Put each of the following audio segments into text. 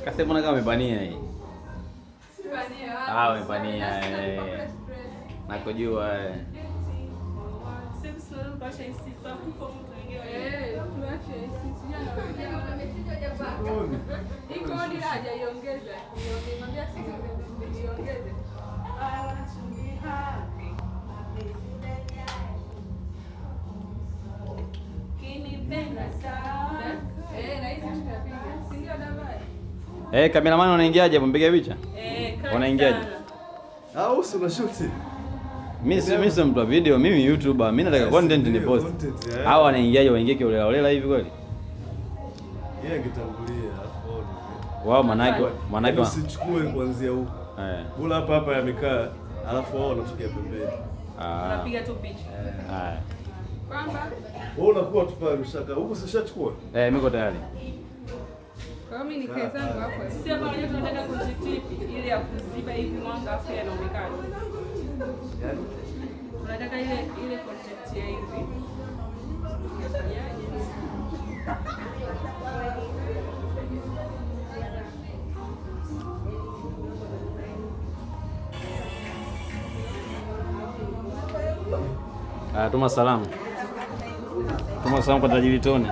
Kasi mbona kama umepania hii? Ah, umepania nakujua Kameramani wanaingiaje hapo mpiga picha? Wanaingiaje? Au si una shoot? Mimi si mtu wa video, mimi YouTuber. Mimi nataka content ni post. Hao wanaingiaje? Waingie kiolela olela hivi kweli? Yeye angetangulia hapo. Wao manake usichukue kuanzia huko. Bula hapa yamekaa, alafu wao wanatokea pembeni. Unapiga tu picha. Kwamba wewe unakuwa tu pale mshaka. Huko sishachukua? Niko tayari. Kwa mimi ni kaza zangu hapo. Sisi hapa wenyewe tunataka kujitipi ile ya kuziba hivi mwanga afu yanaonekana. Yaani tunataka ile concept ya hivi. Tuma salamu. Tuma salamu kwa tajiri Tony.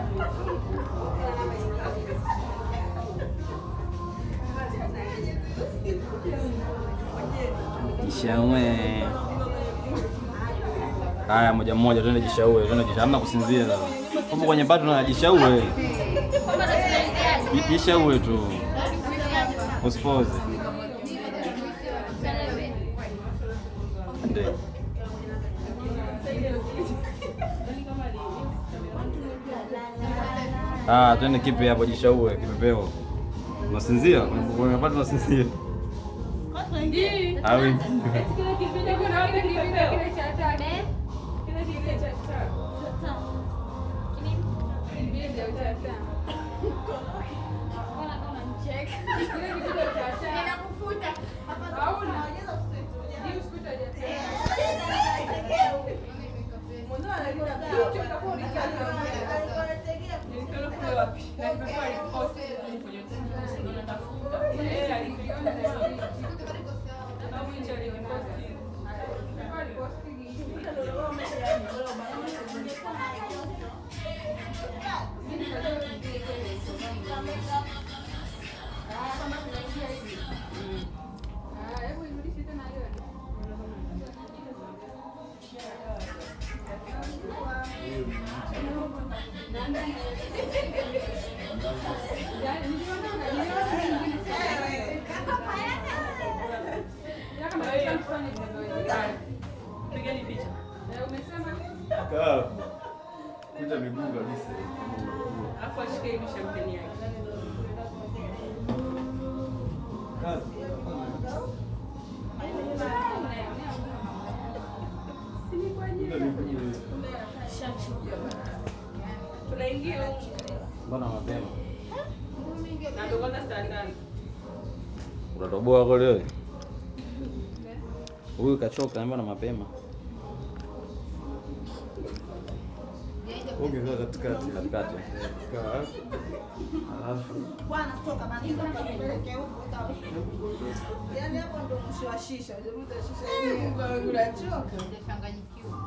Jishaue. Haya, moja moja twende jishaue, hamna kusinzia sasa. Kumbe kwenye bado na jishaue. Jishaue tu. Usipoze. Ndio. Twende kipe hapo jishaue, kipepeo. Unasinzia? Unapata unasinzia. Hawi. Kuja miguu kabisa. Alafu ashike hivi champagne yake. Tunaingia mbona mapema? Na ndio kwanza saa 5. Unatoboa kwa leo. Huyu kachoka mbona mapema? Ongea katikati. Kaa. Alafu bwana toka bana nipeleke huko sawa. Yaani hapo ndo mwisho wa shisha. Unavuta shisha hii unachoka. Unachanganyikiwa.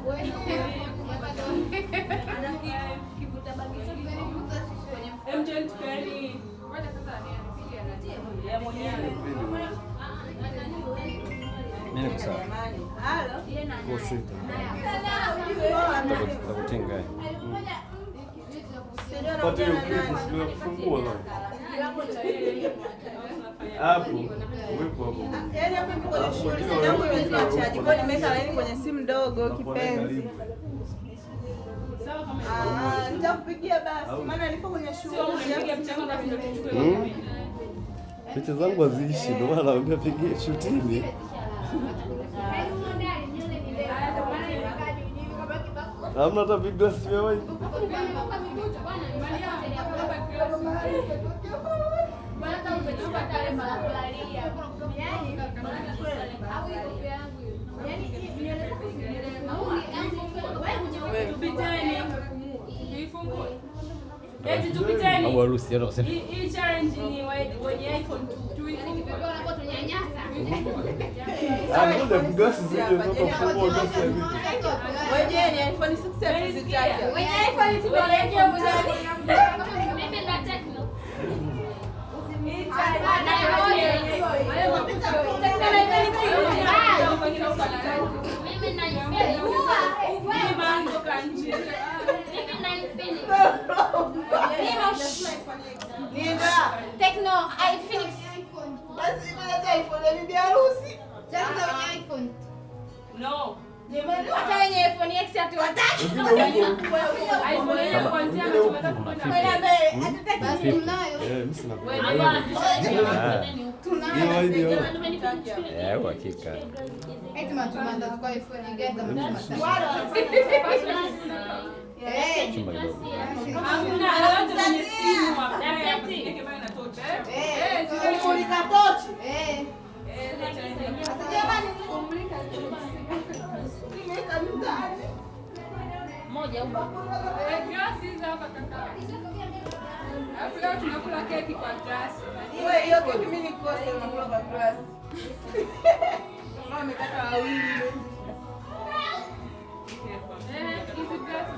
Wewe kivuta bangi kwenye MJ tukani. Ngoja sasa anipigie anatia. Ya mwenyewe. Mimi niko sawa. Halo. kusita. Takutenga. Pati hiyo kufungua la. Hapo uwepo hapo. Yaani hapo ipo kwenye shughuli zangu imezima chaji. Kwa hiyo nimeweka laini kwenye simu ndogo kipenzi. Nitakupigia basi maana nipo kwenye shughuli. Picha zangu haziishi ndio maana naambia pigie shutini. Hamna hata video simewahi. Eti tupiteni. Au harusi ndio kusema. Hii challenge ni wenye iPhone 2. Nikibeba unapo tunyanyasa. Ngoja mgasi zije utakapokuwa gasi hivi. Wewe ni iPhone 6 zitaki. Wenye iPhone tunaelekea mjani. Mimi na Tecno. Tecno iPhone. Basi mimi iPhone bibi harusi. Chanza wenye iPhone. No. Hata wenye iPhone X hatuwataki. iPhone ile kuanzia tunataka kwenda mbele. Hatutaki tunayo. Mimi sina. Tunayo. Hakika. Eti matumanda kwa iPhone gani kama Chumba kidogo. Hamna yote kwenye simu hapa. Yake bana na tochi. kumulika tochi. Jamani kumulika moja huko. Glasi hizo hapa kaka. Alafu leo tunakula keki kwa glasi. Wewe hiyo keki mimi nikose unakula kwa glasi. Mama amekata wawili. Hizi glasi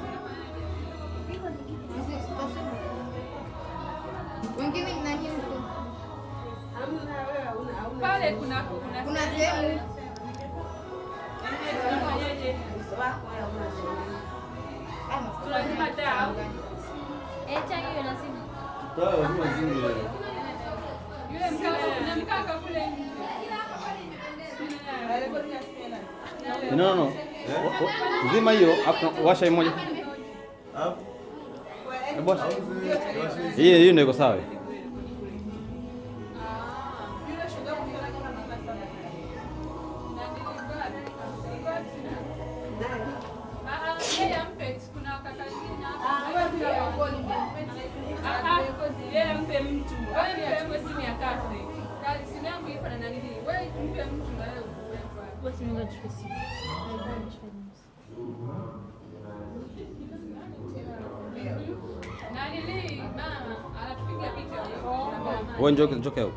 wengine mna nini huko? pale kuna sehemu tunafanyaje? Lazima taa. hiyo lazima. Taa lazima zime. Yule mkaka kuna mkaka kule. No. Zima hiyo, afu washa moja. Hapo. Bwana. Hiyo ndio iko sawa. Mpe mtu. Achukue simu ya Catherine. Simu yangu ipo na nani? Wewe mpe mtu na wewe uweke. Basi mimi nachukua simu. Nani li mama anapiga picha. Wewe njoo huko.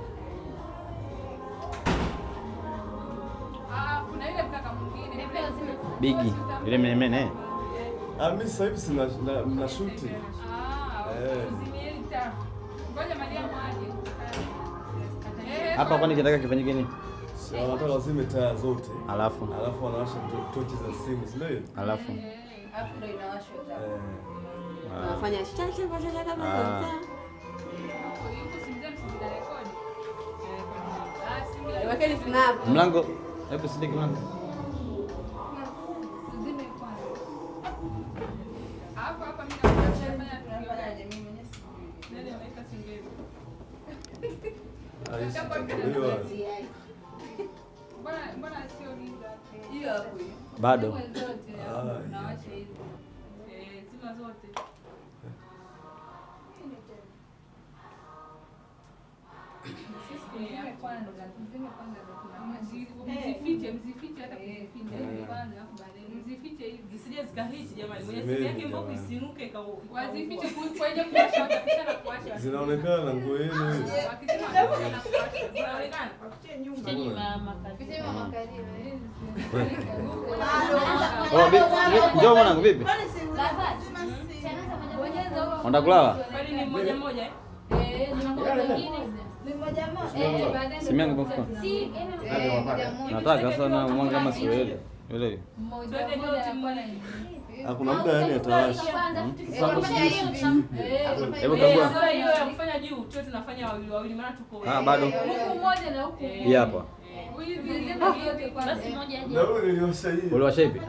Kuna ile mkaka mwingine. Bigi. Ile mene. Mimi sasa hivi sina na shoot. Ngoja Mariam aje. Hapa kwani kitaka kifanyike nini? Wanataka wazime taa zote. Alafu wanawasha tochi za simu, si ndio? Alafu ndio inawashwa taa. Wanafanya chacha kama taa. Wakati snap. Mlango, hebu sidiki mlango. Hapa mimi nafanya tunafanyaje mimi mwenyewe sijui. Nani anaweka singeli? Mbona sio giza? Hiyo hapo hiyo. Bado. Nawasha hizo. Zima zote. Mzifiche hata kuzificha kwanza hapo baadaye. Mzifiche hivi zisije zikahiti jamani. Mwenye simu yake mbona isinuke kwa wazifiche kwa ile kuwasha kisha kuwasha. Zinaonekana na nguo yenu hiyo. Wakisema zinaonekana. Njoo mwanangu vipi? Unataka kulala? Bali ni moja moja Simu yangu ipo. Nataka sana mwanga kama sio ile. Ile. Hakuna muda yani atawasha. Hebu kagua. Sasa hiyo ya kufanya juu tu tunafanya wawili maana tuko Bado. huku moja na huku. Hii hapa. Basi moja aje. Na wewe niliwasha hii. Uliwasha hivi?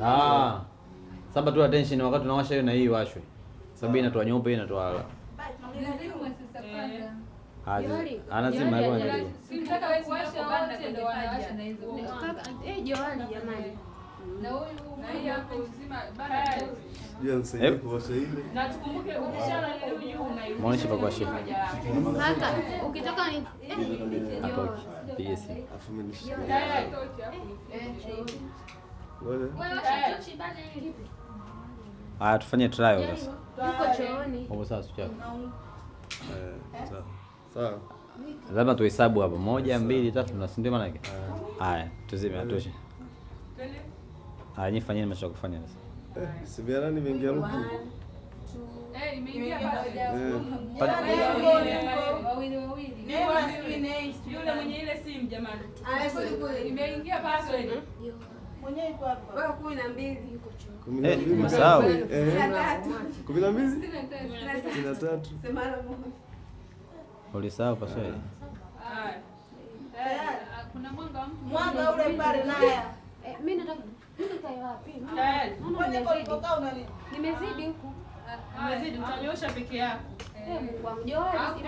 Saba tu attention wakati unawasha hiyo na hii washwe. Sababu inatoa nyeupe inatoa anazima hivyo ndio. Simtaka wewe kuwasha wote ndio wanawasha na hizo. Johari jamani. Na huyu na hii hapo uzima bana. Ndio nisaidie kuwasha ile. Na tukumbuke ukishana ile juu na Muoneshe pa kuwasha. Kaka, ukitoka ni Atoki. PS. Afu mimi nishike. tayari tochi hapo. Wewe. wewe washa tochi bana hivi. Tufanye trial sasa. Yuko chooni. Hapo sasa chako. Sawa. Labda tuhesabu hapo 1 2 3 na ndio maana yake. Haya, tuzime atosha. Haya, nyifanyeni macho kufanya sasa. Sibiana nimeingia luku. Imeingia bado. Wawili. Yule mwenye ile simu jamani. Imeingia password. Mwenyewe yuko hapa. Wewe 12 yuko chooni. 12. Umesahau? 12? 63. Sema la Mungu. Ulisahau password. Kuna mwanga wa mtu. Mwanga ule pale naye. Mimi nataka nikae wapi? Kwani ulipokaa una nini? Nimezidi huko. Umezidi utanyosha peke yako. Mungu wangu Johari.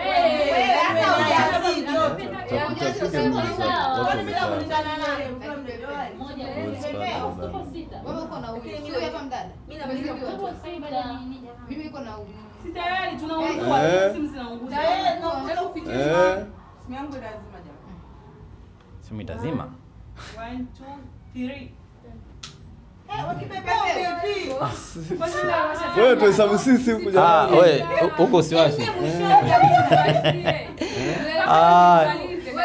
Tayari tunaungua, simu zinaunguza. Simu yangu lazima jamani. Simu itazima. 1 2 3. Wewe tuhesabu sisi huku jamani. Wewe huko usiwashe.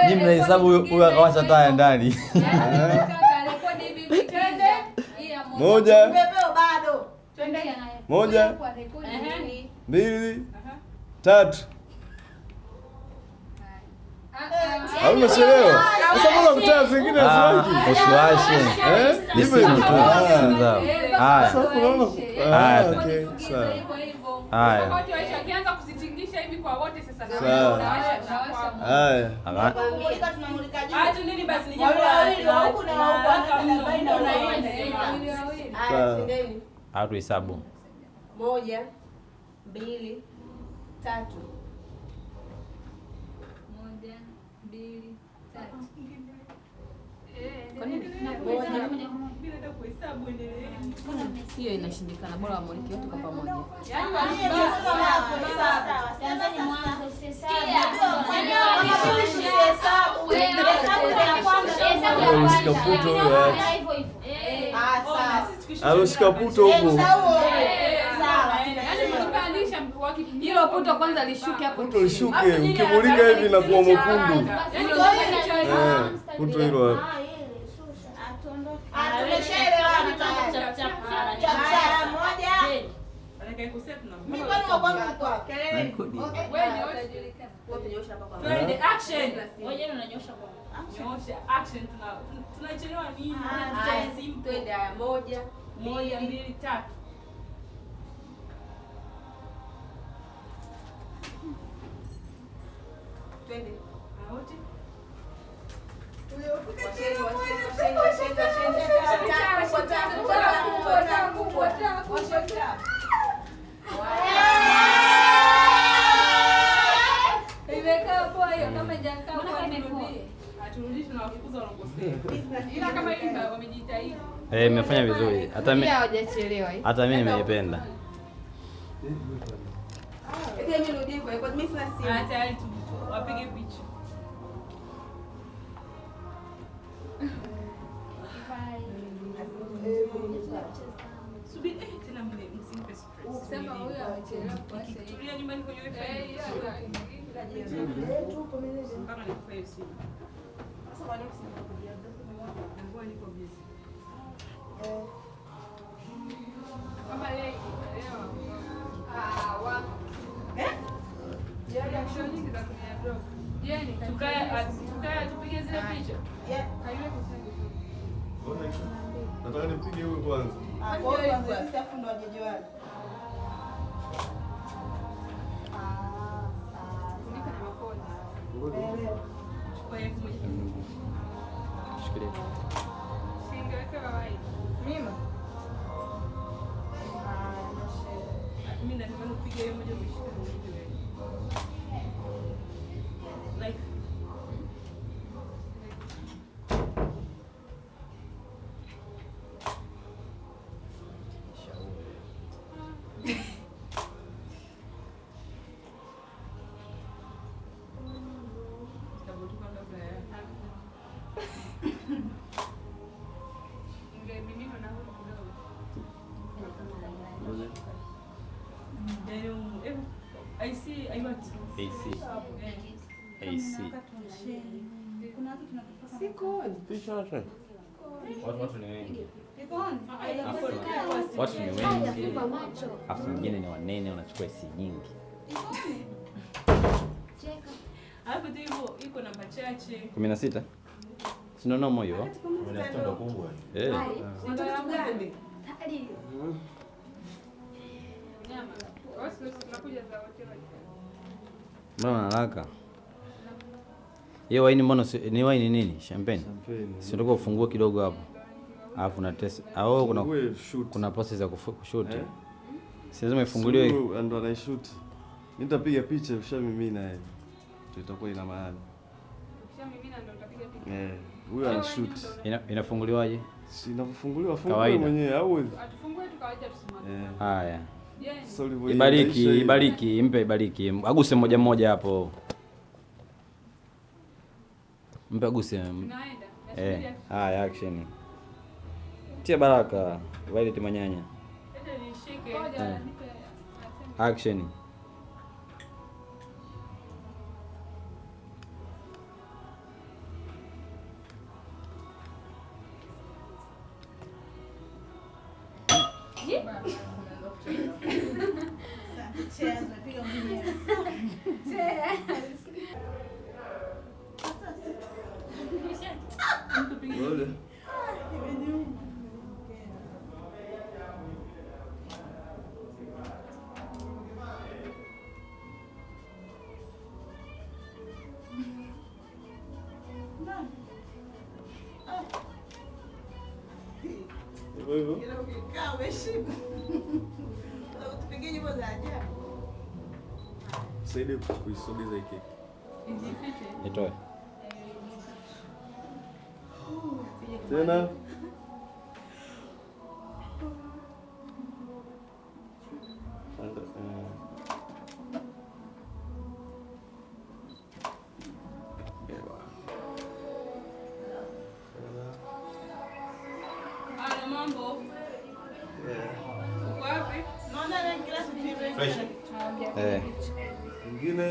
Ni mnahesabu huyu akawasha taa ndani. 1 Kipepeo bado. 1 2 3. Hauna chelewa. Sasa mbona kutaa zingine haziwaki? Usiwashe. Ni simu tu. Haya. Haya, okay. Sawa. Haya. Wote wakianza kuzitingisha hivi kwa wote sasa. Haya. Kumulika tunamulika juu. Acha nini basi ni jambo la huku na huku Au hesabu. 1 2 3. 1 2 3. Hiyo inashindikana, bora wamuliki wote kwa pamoja. Alishika puto huko. Hilo puto kwanza lishuke hapo. Puto lishuke, ukimulika hivi na kuwa mwekundu. Puto hilo hapo. Tunachelewa nini? Twende 1 2 3. twende. Wote. Mmefanya vizuri. Hata mimi hawajachelewa. Hata mimi nimeipenda. Tayari wapige picha. Subiri tena msimpe stress. Sema huyu amechelewa kwa sasa. Tulia nyumbani kwenye wifi. Mpaka nikupe simu. Sasa kwa nini usinikuja? Ngoja niko busy. Kama leo. Yale action nyingi za kunia blog. Jeni, tukae tupige zile picha. Kaiwe kusema. Nataka nipige huyu kwanza. Kwanza sisi afu ndo wajeje wale. Nika na makoni. Chukua yake moja. Shikilia. Singeweka kawaida. Mimi. Mimi nataka nipige hiyo moja mshike mwingine. Like Watu ni wengi. Afu mwingine ni wanene, unachukua AC nyingi. Hapo hivyo iko namba chache. 16. Sinaona moyo. Unastenda kubwa. Ndio gani? Mbona haraka? Hiyo waini mbona ni waini nini? Champagne. Si ndio ufungue kidogo hapo. Alafu na test. Au kuna process za kushoot. Si lazima ifunguliwe. Ndio anaishoot. Nitapiga picha ushamimina yeye. Itakuwa ina maana. Ushamimina ndio utapiga picha. Huyo anashoot. Inafunguliwaje? Si inafunguliwa fungue mwenyewe au atufungue tu kawaida tusimame. Haya. Ibariki, mpe ibariki. Aguse moja moja hapo. Mpe aguse. Naenda. Haya, action. Tia baraka, Violet Manyanya. Nishike. Action. Saidi kuisogeza hiki. Itoe. Tena. Mambo. Uko wapi? Naona na kila kitu fresh. Mwingine?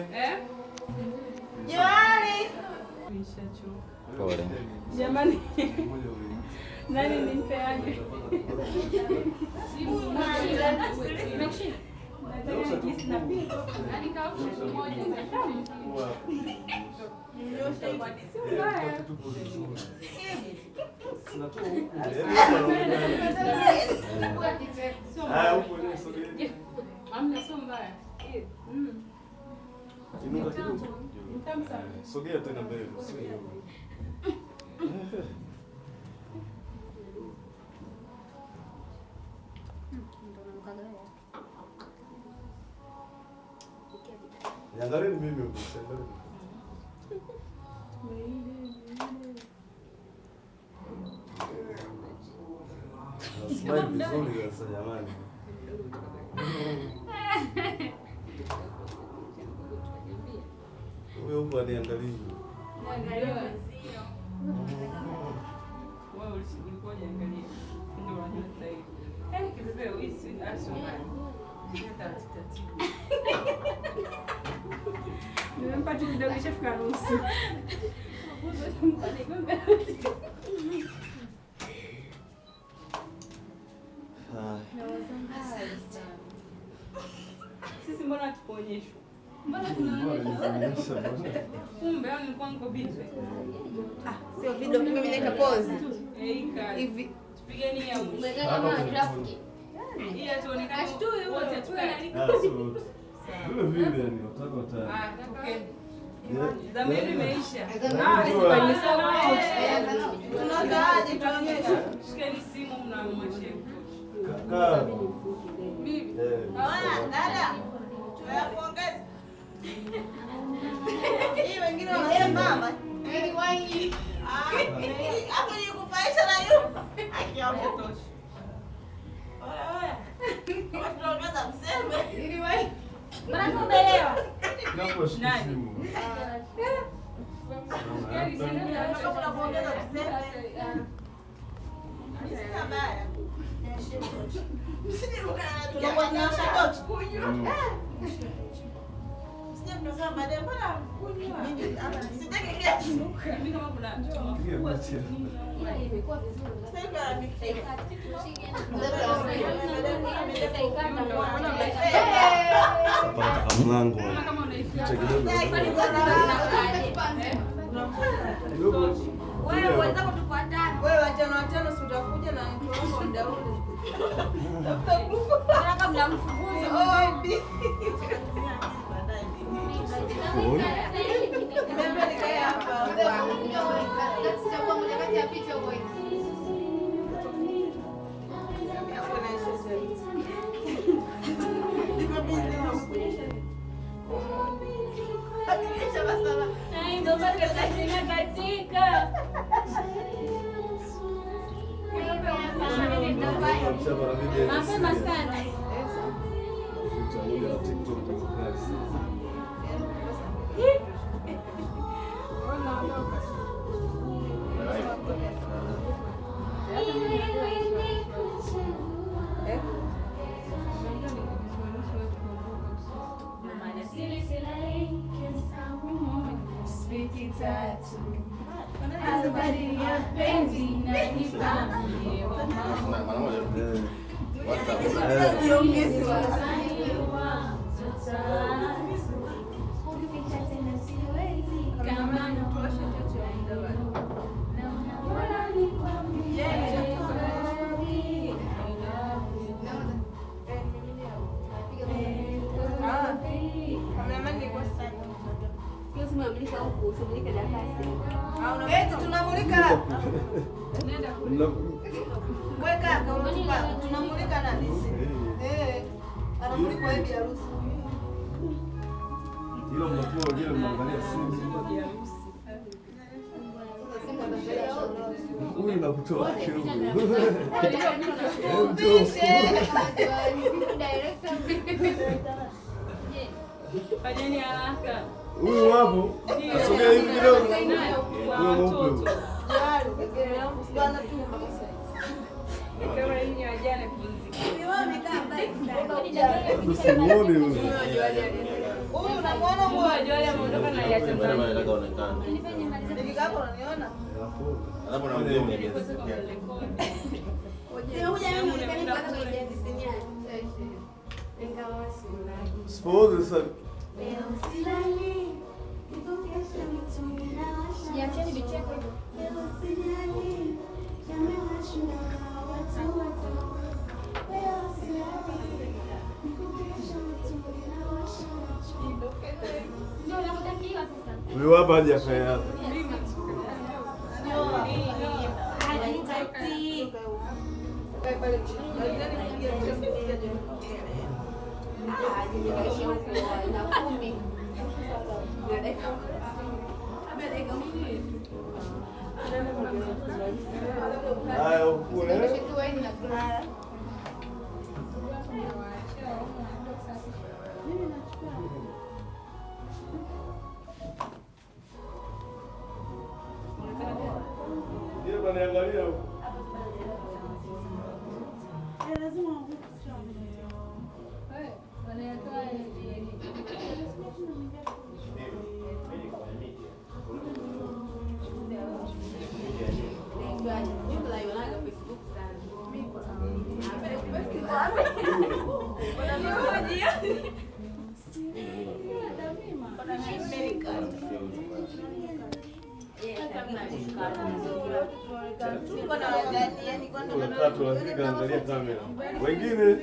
Jamani. Pole. Jamani. Nani nimpeaje? Sogea tena mbele. Niangalie mimi huko. Smile vizuri sasa jamani. Wewe upo aniangalie. Naangalia. Wewe ulikuwa unaangalia. Ndio unajua sasa hivi. Kibebeo hizi asomani. Nimempa tu kidogo ishafika nusu. Sisi mbona tukuonyeshwa? Mbona tunaonyeshwa? Kumbe au nilikuwa niko busy. Sio video mimi naweka pause. Hivi tupigeni ya mwisho. Kama graphic. Ili tuonekane wote tukae. Vile yani utaka tukeni. Zamiri imeisha. Tunataaje tuonyeshe. Shikeni simu mnamwachia. Kaka. Bibi. Dada. Tuyakuongeza. Hii wengine wanasimama. Ili waini. Hapo ni kufaisha na yu. Akiapo tosha. Oya. Watu wanaongeza mseme. Ili waini. Mbona tumeelewa? Napo simu. Kuna kuongeza mseme. Sina baya. mlango wewe wenzako tuko watano. Wewe watano si utakuja na mtu wako muda ule. Tafuta grupu. Nataka mnamfukuza. Oh, bi. Nimeambia nikae hapa. Chagua moja kati ya picha huko hivi. Mapema sana. Tunamulika. Weka tunamulika na nisi. Anamulika hivi harusi. Hilo mnakuwa vile mnaangalia simu. Huyu nakutoa kidogo. Fanyeni haraka. Huyu hapo. Asogea hivi kidogo. Huyo mweupe. Kama yeye ajana pumzika. Usimuone huyo. Huyu unamwona huyo? Wale ameondoka na ya Tanzania. Nilika hapo unaniona? Alafu na mzee mwenyewe. Suppose sasa. Niacheni vicheko hivyo. Ndio unamtakia sasa. Huyo hapa hajafanya hapa. Haya, ukule. Ndio baniangalia huko. Angalia kamera. Wengine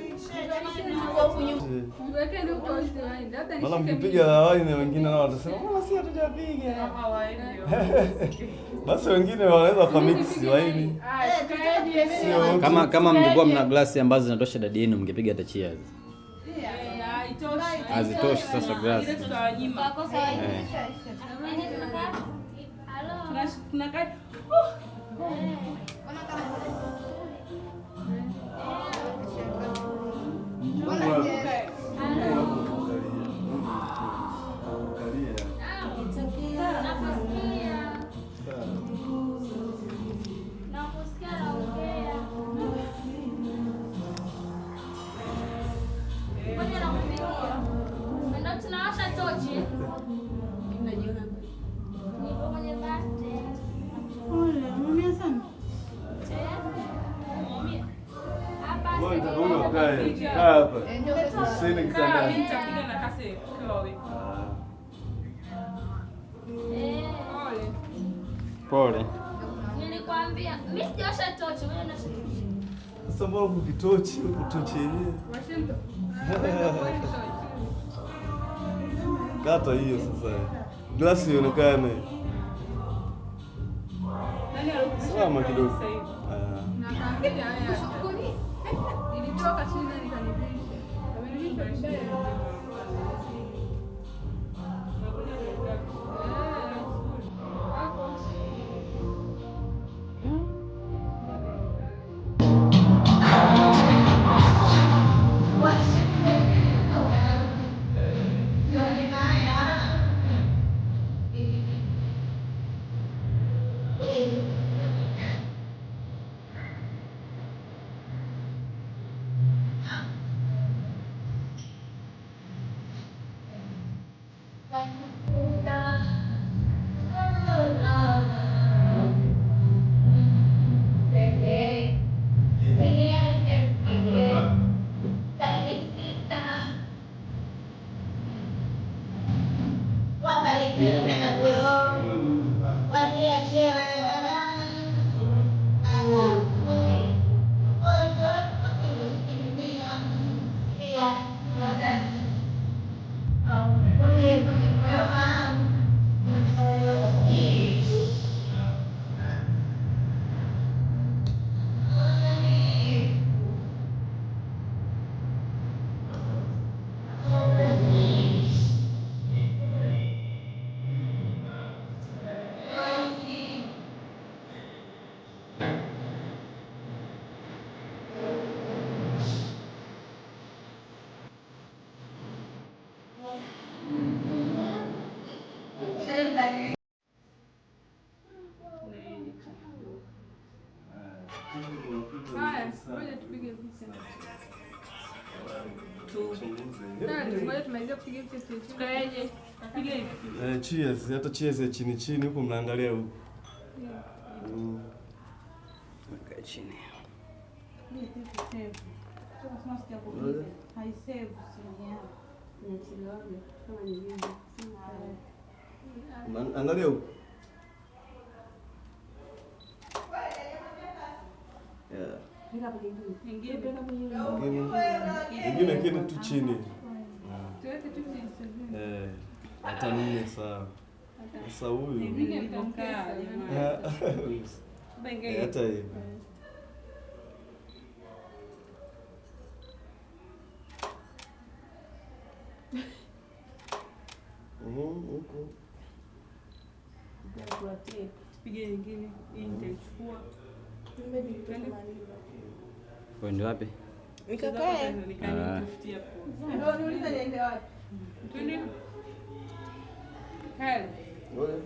maana mkipiga hawai na wengine nao watasema mbona si hatujapiga. Basi wengine wanaweza kumix waini. Kama mngekuwa mna glasi ambazo zinatosha dadi yenu mngepiga hata cheers. Hazitoshi sasa glasi. Tunakaa Hapa. Sina kitanda. Nitapiga na kase kwa wewe. Pole. Nilikwambia mimi siosha tochi, wewe unasha. Sasa mbona ukitochi yenyewe? Kata hiyo sasa. Glasi ionekane. Nani alikushika? Salama kidogo. Na kaangalia haya. Nilitoka chini nikanivisha. Amenivisha vibaya. Cheers, hata cheers ya chini chini huko mnaangalia huko. Kaa chini. Angalia huko. Ingine kile tu chini. Hata nne sawa. Sasa huyu. Hata hiyo. Huko. Piga nyingine, hii nitachukua. Kwenda wapi? Nikakae. Nikanitafutia kwa. Ndio niuliza niende wapi? Twende. Hali. Wewe.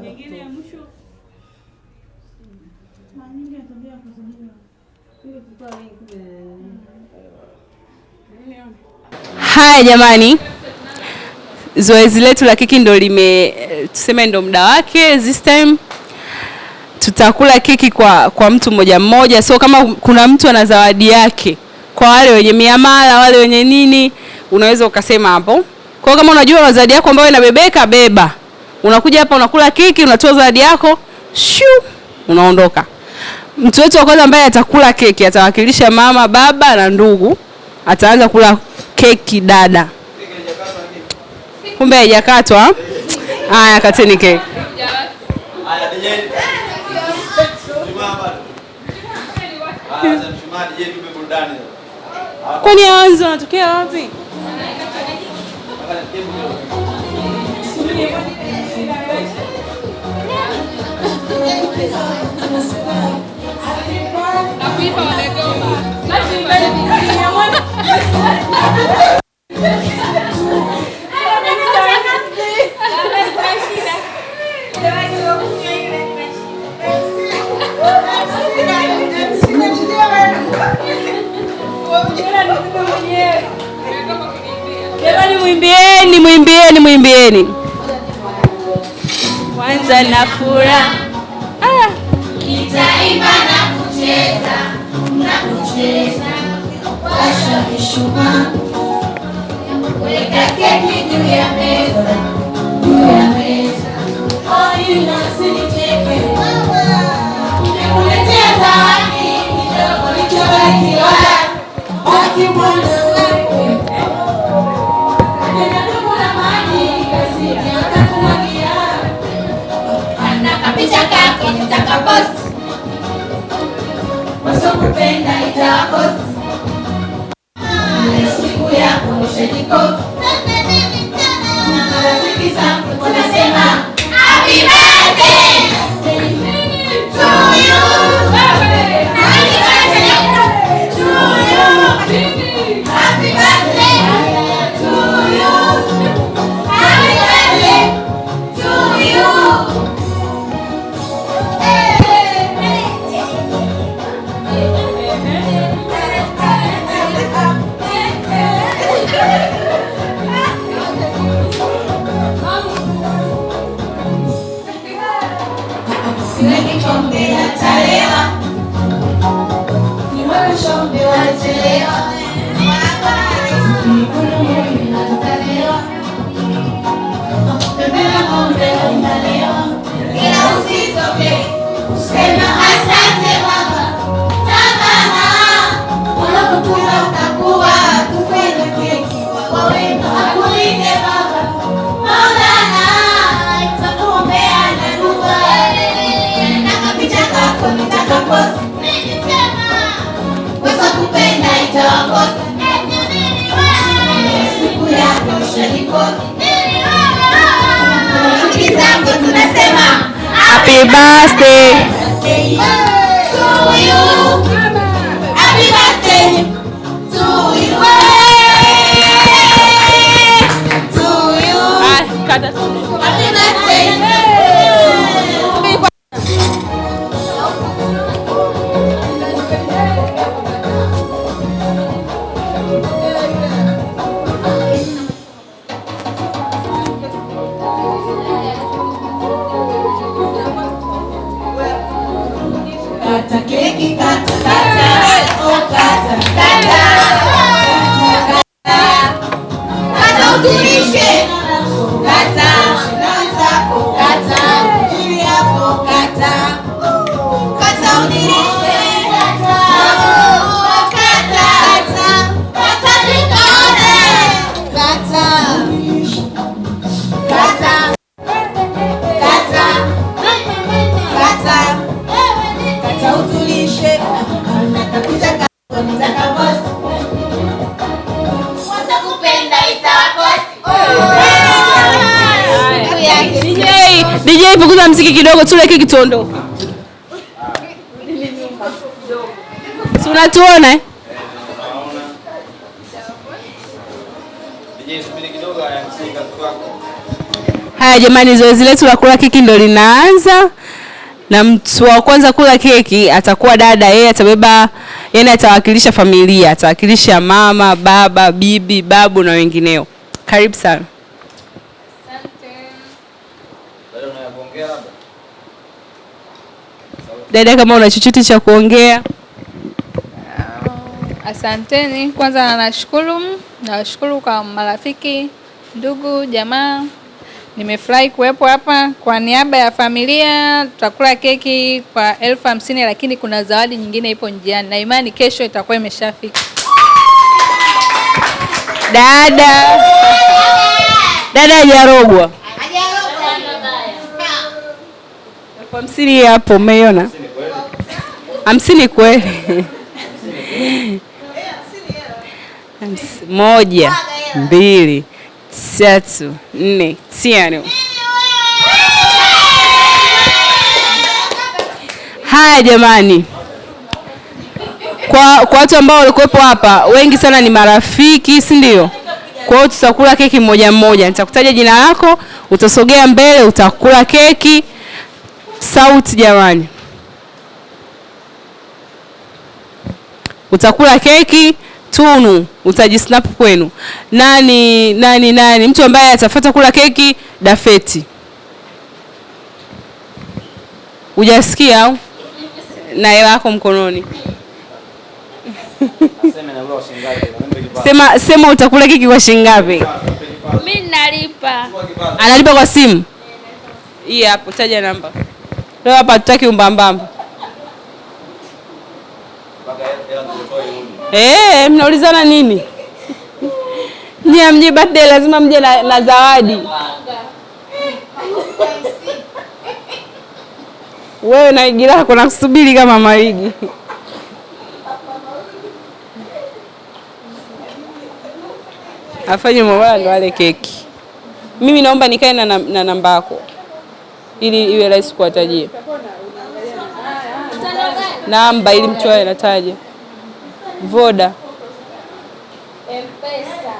Nyingine ya mwisho. Nyingine tabia kuzungumza. Haya jamani, zoezi letu la keki ndo tuseme ndo muda wake. This time tutakula keki kwa mtu mmoja mmoja, so kama kuna mtu ana zawadi yake, kwa wale wenye miamala, wale wenye nini, unaweza ukasema hapo. Kwa kama unajua zawadi yako ambayo inabebeka, beba. Unakuja hapa unakula keki, unatoa zawadi yako, unaondoka. Mtu wetu wa kwanza ambaye atakula keki atawakilisha mama, baba na ndugu. Ataanza kula keki dada. Kumbe haijakatwa. Haya, kateni keki. Haya DJ. Kwani hawanzi wanatokea wapi? Mwimbieni. kata na furaha. Nitaimba na kucheza washa mishumaa, weka keki juu ya meza, usinicheke, nimekuletea zawadi kidogo nilichobarikiwa, baki mwana wewe, tena ndugu na maji kasije akakumwagia, ana kapicha kako nitakapost, wasokupenda itawakost, siku yako ushajiko, marafiki zangu wanasema happy birthday to you, happy birthday to you, happy birthday to you, happy birthday to you. Happy birthday to you. Happy birthday to you. To you. Happy birthday. Kata keki, kata, oh kata, kata utulishe, kata zako, kata jili yako, kata utulishe, kata nikaone, kata utulishe, DJ, punguza mziki kidogo, tule keki tuondoke. Si unatuona? Haya jamani, zoezi letu la kula keki ndo linaanza. Na mtu wa kwanza kula keki atakuwa dada. Yeye atabeba, yeye atawakilisha familia, atawakilisha mama, baba, bibi, babu na wengineo. Karibu sana. Dada, kama una chochote cha kuongea. Asanteni. Kwanza nawashukuru kwa marafiki, ndugu, jamaa. Nimefurahi kuwepo hapa. Kwa niaba ya familia tutakula keki kwa 50,000, lakini kuna zawadi nyingine ipo njiani na imani kesho itakuwa imeshafika. Dada hajarogwa. 50,000 hapo, umeiona? 50 kweli. 1, 2, 3, 4, 5. Haya jamani, kwa watu ambao walikuwepo hapa wengi sana ni marafiki, si ndio? Kwa hiyo tutakula keki mmoja mmoja. Nitakutaja jina lako, utasogea mbele, utakula keki. Sauti jamani. Utakula keki. Tunu, utajisnap kwenu. Nani? Mtu ambaye atafuata kula keki, Dafeti. Hujasikia au? Na hela yako mkononi. Sema utakula keki kwa shilingi ngapi? Mimi nalipa. Analipa kwa simu? Hii hapo, taja namba. Leo hapa tutaki umbambamba. Mnaulizana nini? Nyie mje birthday lazima mje na zawadi. Wewe na igi lako nakusubiri kama maigi. Afanye mabaya ndo wale keki. Mimi naomba nikae na namba yako ili iwe rahisi kuwatajia. Namba ili mtu awe anataja. Voda. M-Pesa.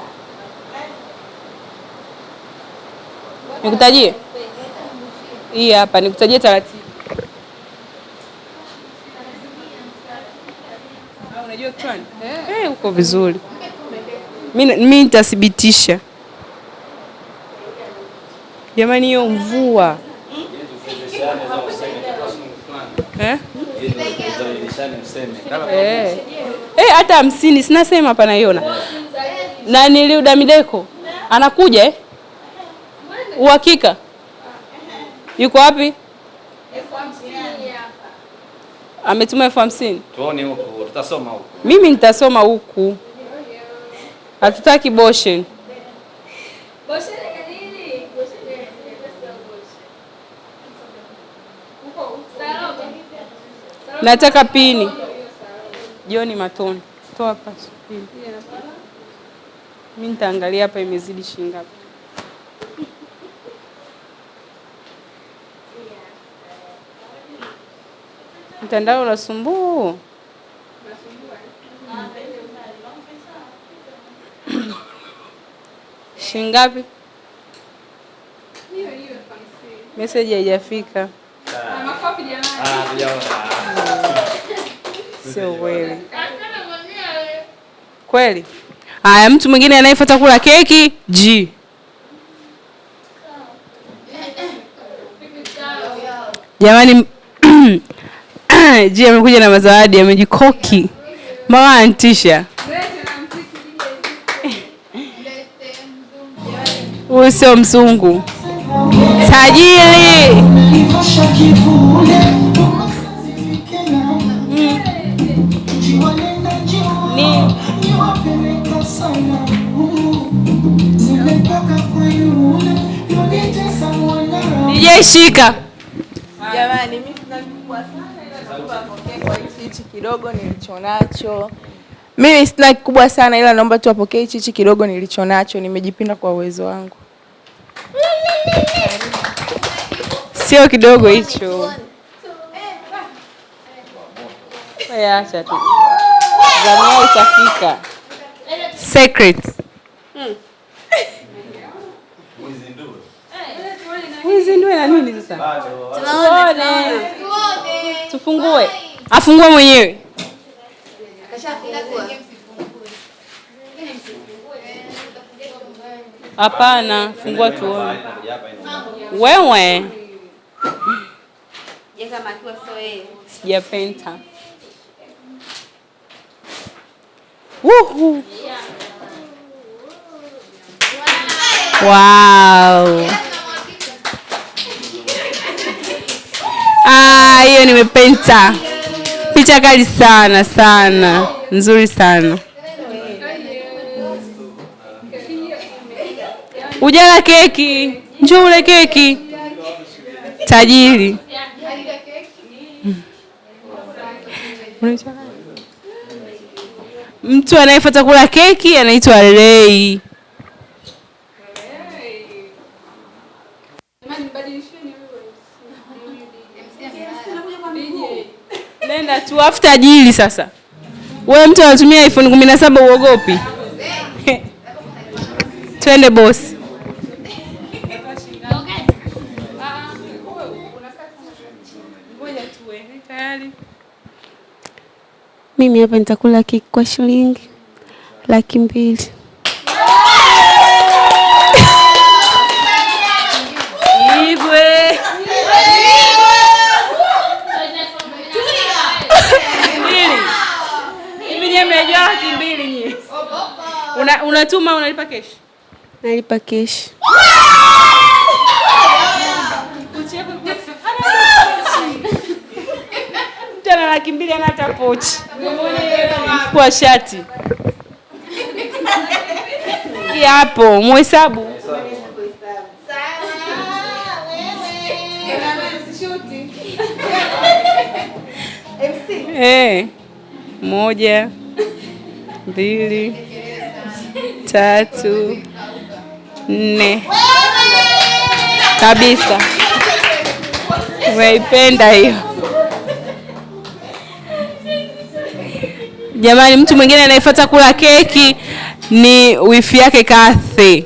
Nikutajie? Hii hapa nikutajie taratibu. Unajua kichwani? Uko vizuri. Mimi nitathibitisha. Jamani hiyo mvua. Hata 50 sina sema hapa naiona. Na Niliuda Mideko anakuja Uhakika? Yuko wapi? 50 hapa. Ametuma 50. Tuone huko, tutasoma huko. Mimi nitasoma huku. Hatutaki boshen. Boshen nini? Boshen huko Saroba. Nataka pini. Joni Matoni. Toa pasi pini. Mimi nitaangalia hapa imezidi shilingi ngapi. Mtandao unasumbua. Shilingi ngapi? Message haijafika. Makofi jamani. Sio kweli. Kweli? Haya, mtu mwingine anayefuata kula keki, G. Jamani G amekuja na mazawadi, amejikoki. Mama antisha. Huyu sio mzungu. Tajiri. DJ shika. Jamani, mimi sina kikubwa sana ila naomba apokee kwa hichi kidogo nilichonacho. Mimi sina kikubwa sana ila naomba tu apokee hichi kidogo nilichonacho. Nimejipinda kwa uwezo wangu. Sio kidogo hicho. Acha tu. Zamia itafika. Secret. Uzindue na nini sasa? Tuone. Tufungue. Afungue mwenyewe. Hapana, fungua tuone. Wewe. Jeka makiwa sio yeye. Sijapenta. Woohoo. Wow. Hiyo nimepenta. Picha kali sana sana. Nzuri sana. Ujala keki. Njoo ule keki. Tajiri. Mtu anayefuata kula keki anaitwa Ray. Nenda tu after tajiri sasa. Wewe mtu anatumia iPhone 17 uogopi? Twende boss. Mimi hapa nitakula keki kwa shilingi 200,000. Igwe. 200,000 nyie. Unatuma unalipa cash? Nalipa cash. Tena 200,000 ana hata pochi. Kwa shati. Hapo muhesabu. Moja, 2, 3, 4. Kabisa. Umeipenda hiyo. Jamani, mtu mwingine anayefuata kula keki ni wifi yake Kathy.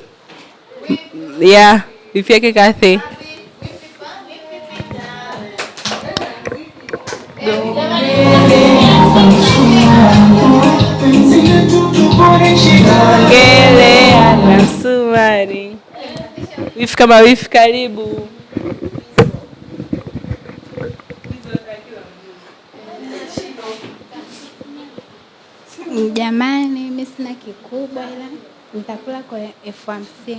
Wifi yake Kathy. Ngele ana sumari. Wifi kama wifi, karibu. Jamani, mimi sina kikubwa ila nitakula kwa 50,000.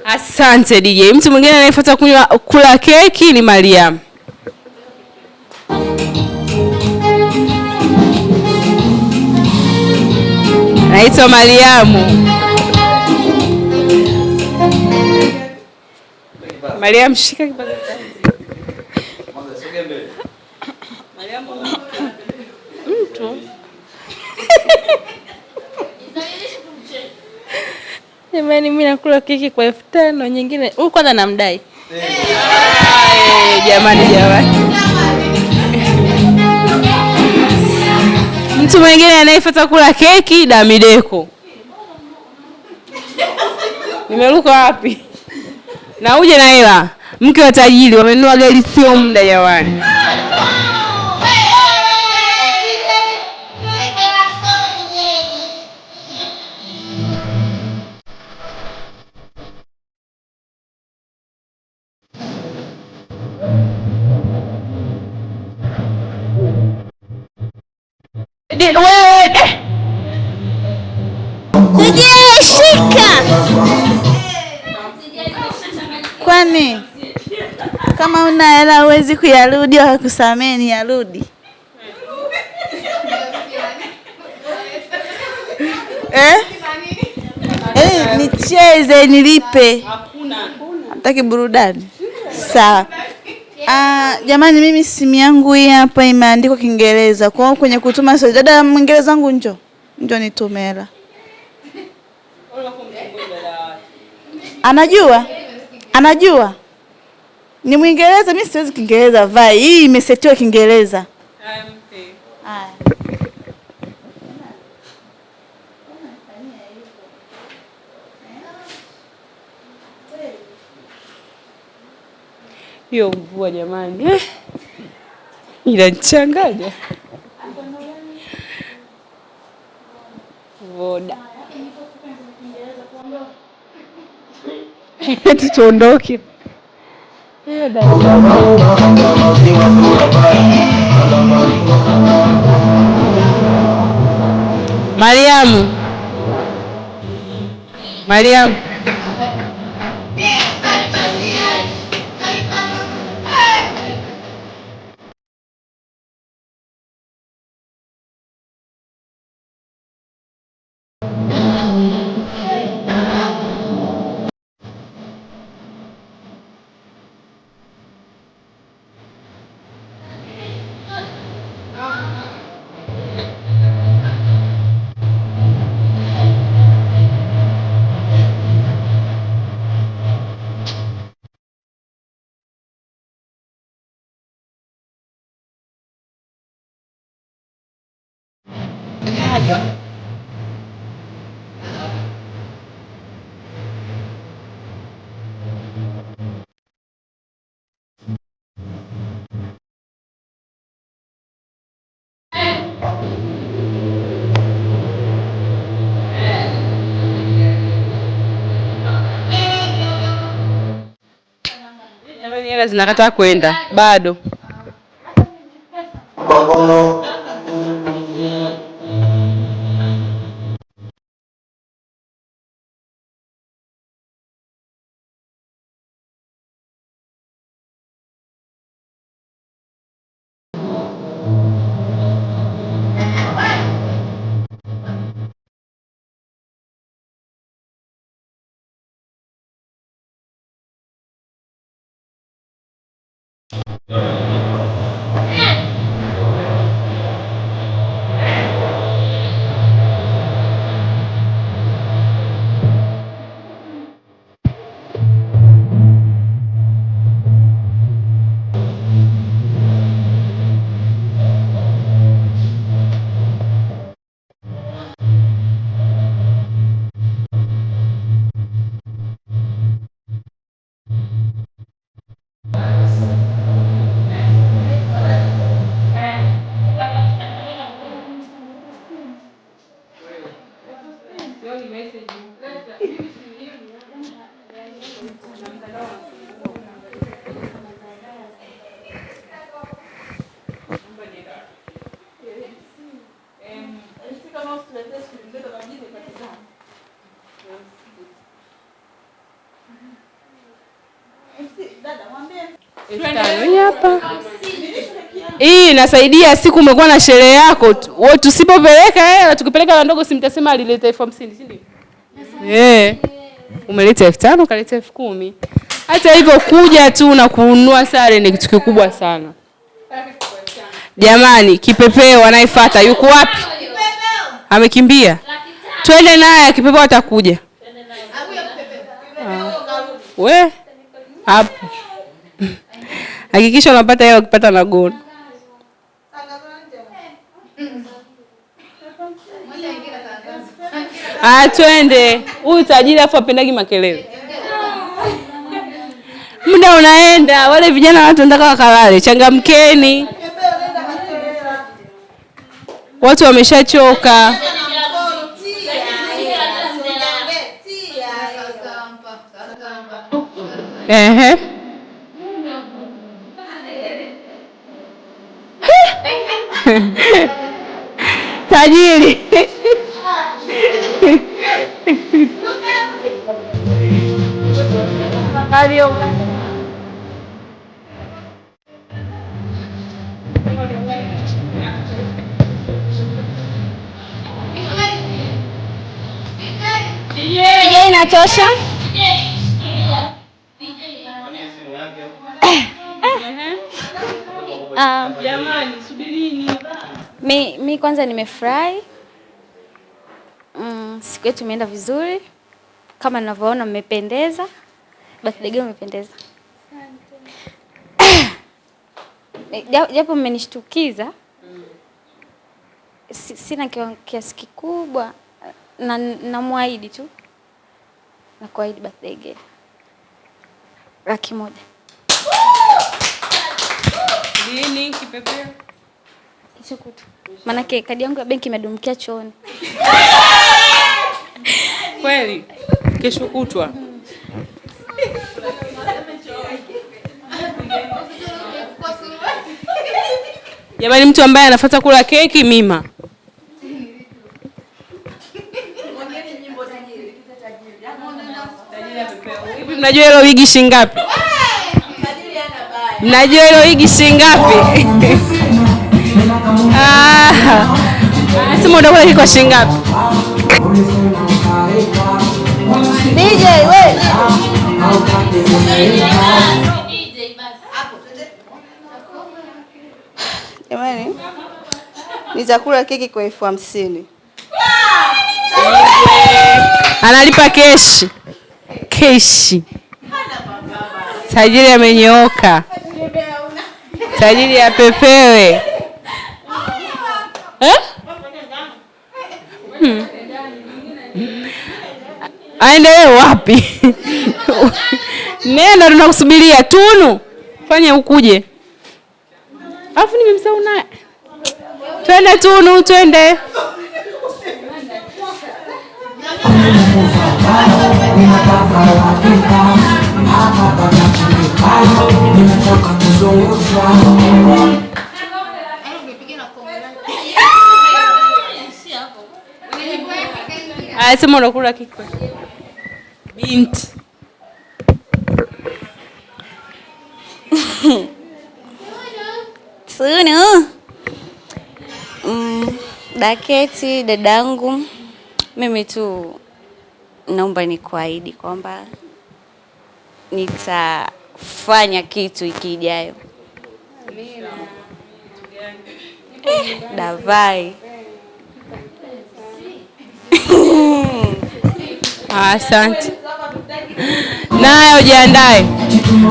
Asante DJ. Mtu mwingine anayefuata kula keki ni Mariam. Naitwa Mariamu. Mariam, shika kipaza sauti. Mariam mtu. Jamani, mimi nakula keki kwa 5,000 nyingine. Huyu kwanza namdai. Jamani. Mtu mwingine anayefuata kula keki Damideko. Nimeruka wapi? Na uje na hela. Mke wa tajiri wamenunua gari sio muda jamani. Shika. Kwani kama una hela huwezi kuyarudi au kusamehe ni yarudi? Nicheze nilipe. Hakuna. Hataki burudani. Sawa. Jamani, mimi simu yangu hii hapa imeandikwa Kiingereza. Kwa hiyo kwenye kutuma sio dada Mwingereza wangu njoo nitume hela. Anajua. Ni Mwingereza, mimi siwezi Kiingereza vai. Hii imesetiwa Kiingereza. Hiyo mvua jamani. Inachanganya. Voda. Tuondoke. Mariam. Ila zinakataa kwenda bado. Hii inasaidia siku umekuwa na sherehe yako, wewe tusipopeleka hela tukipeleka na ndogo simtasema alileta 50,000, si ndio? Umeleta 5,000 kaleta 10,000. Hata hivyo kuja tu na kununua sare ni kitu kikubwa sana. Jamani, kipepeo anayefuata yuko wapi? Amekimbia. Twende naye, kipepeo atakuja. We hapo. Hakikisha unapata hela, ukipata na gold. Twende. Huyu tajiri afu apendagi makelele. Muda unaenda, wale vijana watu wanataka wakalale. Changamkeni. Watu wameshachoka. Tajiri. Je, inatosha? Jamani, subirini. Mi kwanza nimefurahi. Siku yetu imeenda vizuri. Kama ninavyoona mmependeza. Birthday girl mmependeza. Asante. Japo mmenishtukiza. Sina kiasi kikubwa na namwahidi tu. Na kuahidi birthday girl 100,000. Lini kipepeo? Kesho kutu. Maana kadi yangu ya benki imedumkia chooni. Kweli? Kesho kutwa. Jamani, mtu ambaye anafuata kula keki mima. Hivi mnajua hilo wigi shingapi? Mnajua hilo wigi shingapi? Sema unakula keki kwa shingapi? DJ wewe. Jamani, nitakula keki kwa 50,000. Analipa keshi. Keshi. Tajiri amenyooka. Tajiri ya pepewe. Aendelee wapi? Nenda tunakusubiria Tunu. Fanya ukuje. Alafu nimemsahau naye. Twende Tunu, twende. Hapa Nimetoka kuzungushwa. Sema unakula keki. Binti. Sunu. Daketi dadangu, mimi tu naomba nikuahidi kwamba nitafanya kitu ikijayo. Davai. Asante. Naye ujiandae.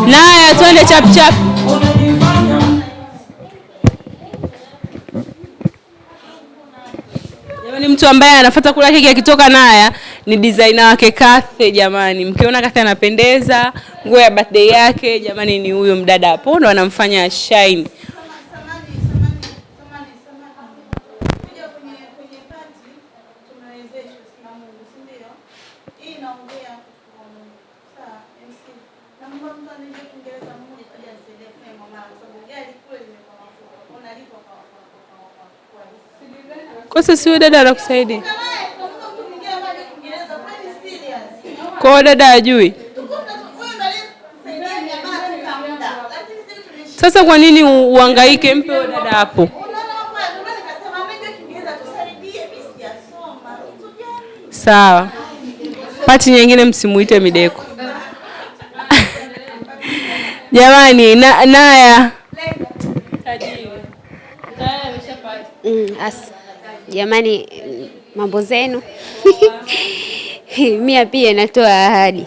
Naye twende chap chap. Jamani, mtu ambaye anafuata kula keki akitoka Naya ni designer wake Kathe. Jamani, mkiona Kathe anapendeza, nguo ya birthday yake, jamani, ni huyo mdada hapo ndo anamfanya shine. Kwa sasa siwe dada anakusaidia. Kwa dada ajui. Sasa kwa nini uhangaike, mpe dada hapo? Sawa. Pati nyingine msimuite Mideko. Jamani, Naya. Jamani, mambo zenu. Mimi pia natoa ahadi.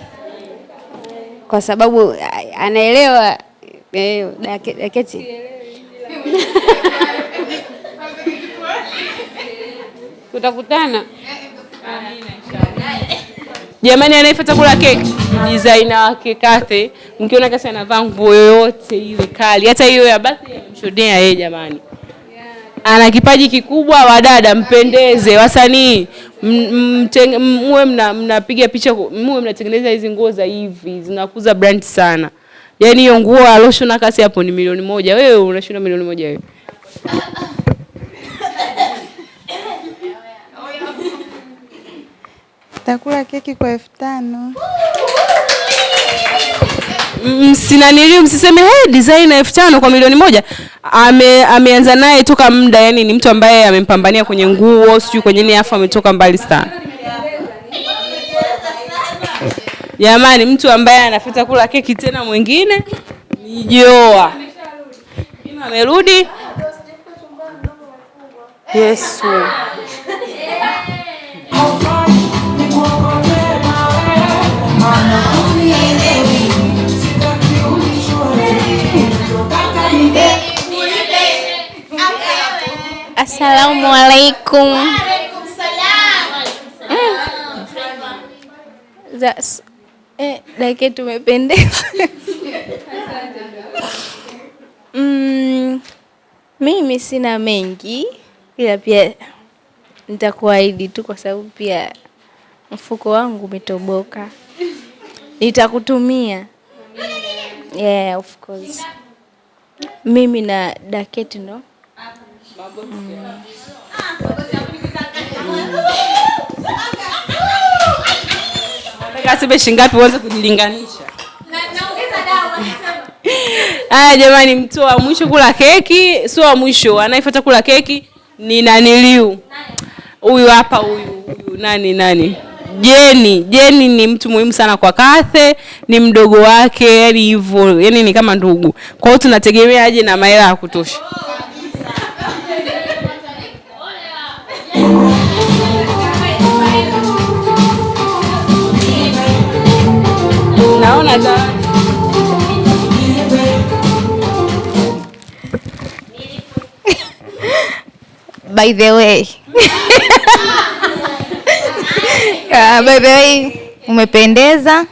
Kwa sababu anaelewa Daketi. Tutakutana. Jamani, anayefuata kula keki designer wake Kathe. Mkiona Kathe anavaa nguo yoyote ile kali, hata hiyo ya birthday amshodea yeye jamani. Ana kipaji kikubwa, wadada mpendeze, wasanii muwe mnapiga picha, muwe mnatengeneza hizi nguo za hivi, zinakuza brand sana. Yaani hiyo nguo aloshona Kasi hapo ni 1,000,000. Wewe unashona 1,000,000 wewe. Takula keki kwa 5,000. Msinaniliu, msiseme designer 5,000 kwa 1,000,000. Ameanza naye toka muda, yani ni mtu ambaye amempambania kwenye nguo, sio kwenye nini, afa ametoka mbali sana. Jamani, mtu ambaye anafuta kula keki tena mwingine ni Joa. Mimi amerudi. Yesu. Assalamu alaikum. Dakika tumependeza. Mimi sina mengi, ila pia nitakuahidi tu kwa sababu pia mfuko wangu umetoboka. Nitakutumia. Yeah, of course. Mimi na Daketi no. Kasi shingapi uanze kujilinganisha. Haya jamani, mtu wa mwisho kula keki, sio wa mwisho, anayefuata kula keki ni Naniliu. Huyu hapa huyu nani? Jeni ni mtu muhimu sana kwa Kathe, ni mdogo wake, yani hivyo, yani ni kama ndugu. Kwa hiyo tunategemea aje na mahela ya kutosha. Naona za By the way. By the way, umependeza.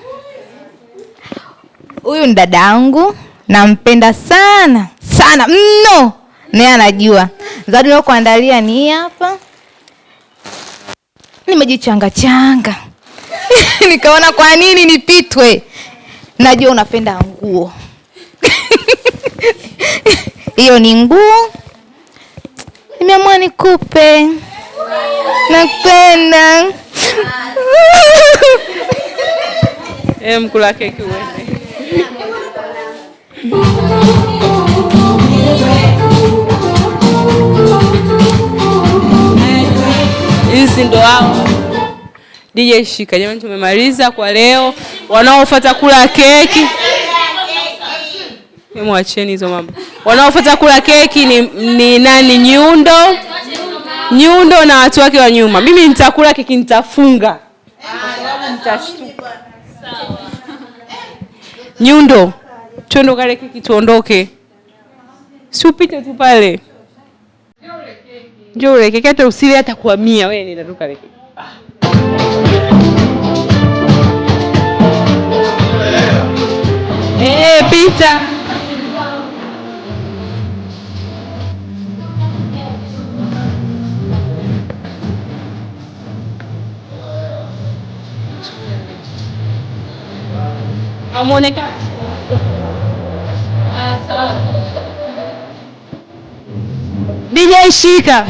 Huyu ni dadangu, nampenda sana mno. Naye anajua. Zawadi ndio kuandalia ni hapa. Nimejichanga. Nikaona kwa nini nipitwe. Najua unapenda nguo. Hiyo ni nguo. Nimeamua nikupe. Nakupenda. Mkula keki uende. Hizi ndo hao. DJ shika jamani, tumemaliza kwa leo. Wanaofuata kula keki. Mwacheni hizo mambo. Wanaofuata kula keki ni nani? Nyundo na watu wake wa nyuma. Mimi nitakula keki, nitafunga. Nitashtuka. Sawa. Nyundo, twende kale keki tuondoke. Si upite tu pale. Njoo ule keki hata usile hata kwa 100 wewe nenda tu kale keki. Pita. Amoneka. DJ shika.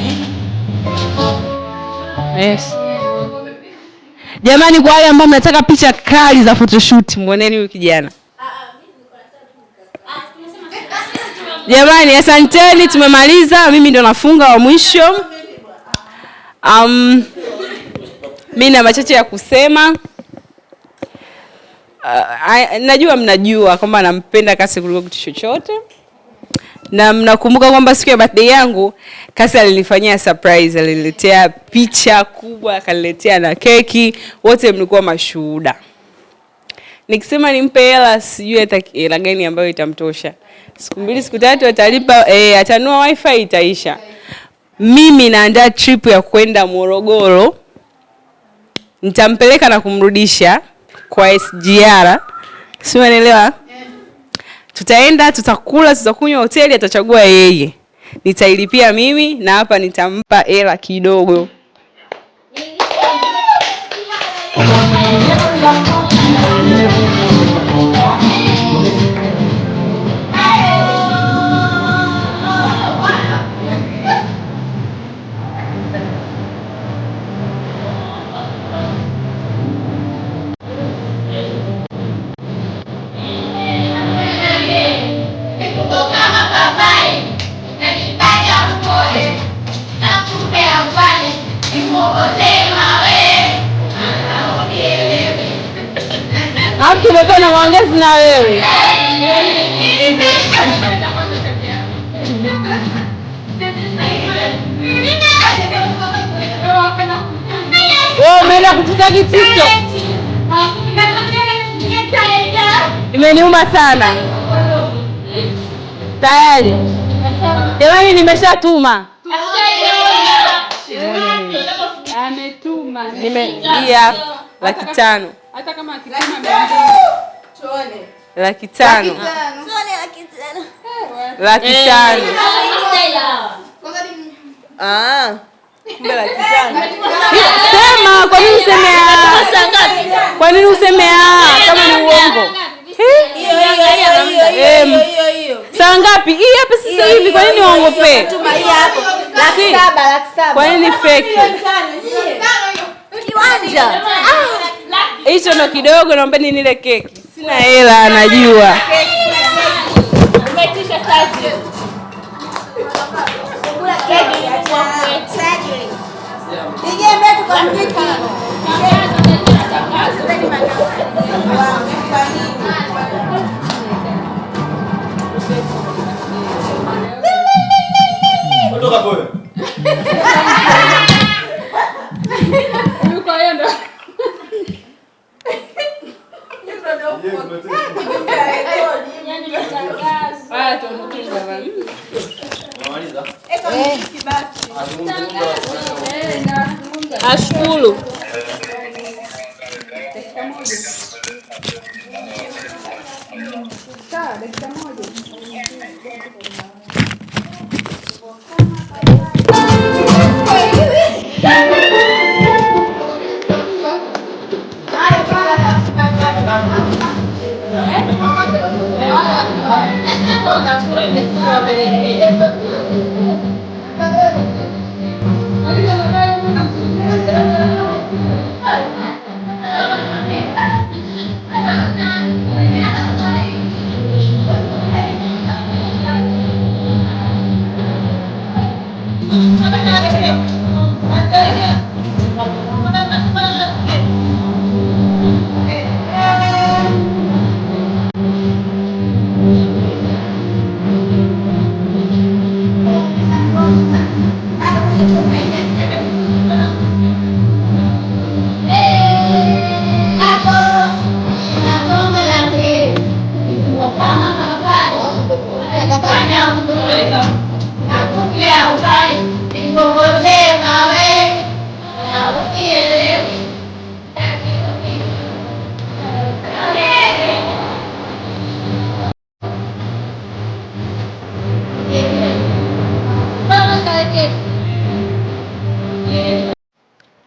Yes. Jamani, kwa wale ambao mnataka picha kali za photoshoot, muoneni huyu kijana. Jamani, asanteni, tumemaliza. Mimi ndo nafunga wa mwisho. Mimi na machache ya kusema. Najua mnajua kwamba nampenda Kasi kuliko kitu chochote. Na mnakumbuka kwamba siku ya birthday yangu Kasi alinifanyia surprise, aliniletea picha kubwa, akaniletea na keki, wote mlikuwa mashuhuda. Nikisema nimpe hela, sijui hata hela gani ambayo itamtosha. Siku 2 siku 3 atalipa, atanua wifi itaisha. Mimi naandaa trip ya kwenda Morogoro. Nitampeleka na kumrudisha kwa SGR. Si unaelewa? Tutaenda, tutakula, tutakunywa hoteli, atachagua yeye. Nitailipia mimi na hapa nitampa hela kidogo. Hapo tumekuwa na maongezi na wewe. Wewe umeenda kututa kitito. Imeniuma sana. Tayari. Jamani, nimeshatuma. Ametuma. Nimeingia 500,000. Hata kama akituma 200. Tuone. 500,000. Tuone 500,000. 500,000. Kumbe 500,000. Sema, kwa nini useme saa ngapi? Kwa nini useme kama ni uongo? Hiyo. Saa ngapi? Hii hapa sasa hivi, kwa nini uongope? Tuma hii hapo. 700,000. Kwa nini fake? Kiwanja. Hicho ndo kidogo, naombeni nile keki. Sina hela, najua. Umetisha kazi. Kula keki ya exactly. Nije mbetu kwa keki. Kutoka bora. Yuko yendo. Ashkuru.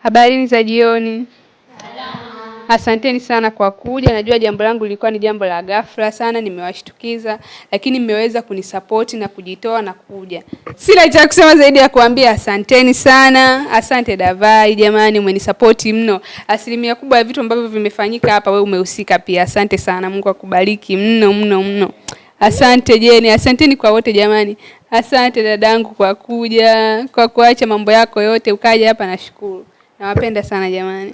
Habarini za jioni. Asanteni sana kwa kuja. Najua jambo langu lilikuwa ni jambo la ghafla sana, nimewashtukiza, lakini mmeweza kunisupport na kujitoa na kuja. Sina cha kusema zaidi ya kuambia asanteni sana. Asante Davai, jamani umenisupport mno. Asilimia kubwa ya vitu ambavyo vimefanyika hapa wewe umehusika pia. Asante sana. Mungu akubariki mno mno mno. Asante Jeni, asanteni kwa wote jamani. Asante dadangu kwa kuja, kwa kuacha mambo yako yote ukaja hapa, nashukuru. Nawapenda sana jamani.